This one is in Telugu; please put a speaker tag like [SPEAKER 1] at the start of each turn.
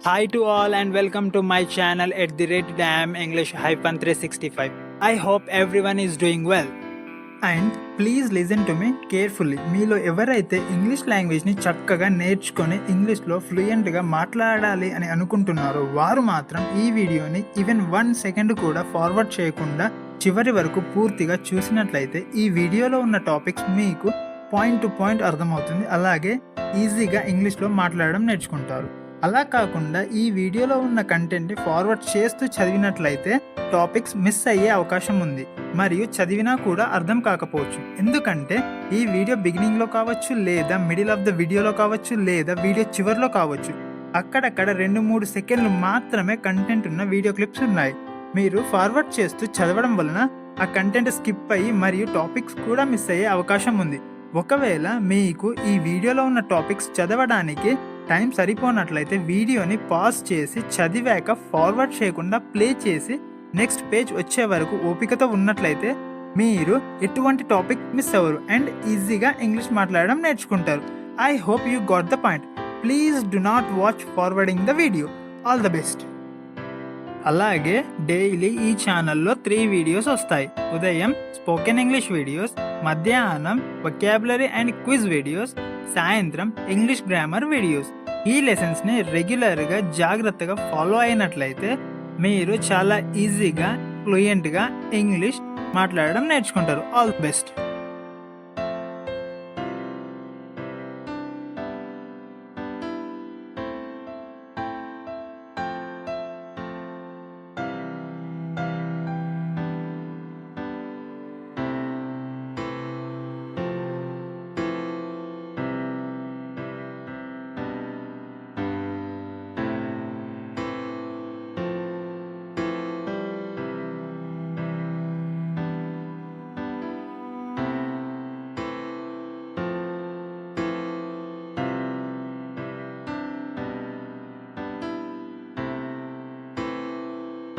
[SPEAKER 1] Hi to all and welcome to my channel at the rate Dam English hyphen 365. I hope everyone is doing well. And please listen to me carefully. మీలో ఎవరైతే ఇంగ్లీష్ లాంగ్వేజ్ని చక్కగా నేర్చుకొని ఇంగ్లీష్లో ఫ్లూయెంట్గా మాట్లాడాలి అని అనుకుంటున్నారో వారు మాత్రం ఈ వీడియోని ఈవెన్ 1 సెకండ్ కూడా ఫార్వర్డ్ చేయకుండా చివరి వరకు పూర్తిగా చూసినట్లయితే ఈ వీడియోలో ఉన్న టాపిక్స్ మీకు పాయింట్ టు పాయింట్ అర్థమవుతుంది. అలాగే ఈజీగా ఇంగ్లీష్లో మాట్లాడడం నేర్చుకుంటారు. అలా కాకుండా ఈ వీడియోలో ఉన్న కంటెంట్ని ఫార్వర్డ్ చేస్తూ చదివినట్లయితే టాపిక్స్ మిస్ అయ్యే అవకాశం ఉంది మరియు చదివినా కూడా అర్థం కాకపోవచ్చు. ఎందుకంటే ఈ వీడియో బిగినింగ్లో కావచ్చు, లేదా మిడిల్ ఆఫ్ ద వీడియోలో కావచ్చు, లేదా వీడియో చివరిలో కావచ్చు. అక్కడక్కడ 2-3 సెకండ్లు మాత్రమే కంటెంట్ ఉన్న వీడియో క్లిప్స్ ఉన్నాయి. మీరు ఫార్వర్డ్ చేస్తూ చదవడం వలన ఆ కంటెంట్ స్కిప్ అయ్యి మరియు టాపిక్స్ కూడా మిస్ అయ్యే అవకాశం ఉంది. ఒకవేళ మీకు ఈ వీడియోలో ఉన్న టాపిక్స్ చదవడానికి టైం సరిపోనట్లయితే వీడియోని పాజ్ చేసి చదివాక ఫార్వర్డ్ చేయకుండా ప్లే చేసి నెక్స్ట్ పేజ్ వచ్చే వరకు ఓపికతో ఉన్నట్లయితే మీరు ఎటువంటి టాపిక్ మిస్ అవ్వరు అండ్ ఈజీగా ఇంగ్లీష్ మాట్లాడడం నేర్చుకుంటారు. I hope you got the point. Please do not watch forwarding the video. All the best. అలాగే డైలీ ఈ ఛానల్లో 3 వీడియోస్ వస్తాయి. ఉదయం స్పోకెన్ ఇంగ్లీష్ వీడియోస్, మధ్యాహ్నం వొకాబులరీ అండ్ క్విజ్ వీడియోస్, సాయంత్రం ఇంగ్లీష్ గ్రామర్ వీడియోస్. ఈ లెసన్స్ని రెగ్యులర్గా జాగ్రత్తగా ఫాలో అయినట్లయితే మీరు చాలా ఈజీగా ఫ్లూయెంట్గా ఇంగ్లీష్ మాట్లాడడం నేర్చుకుంటారు. All the best.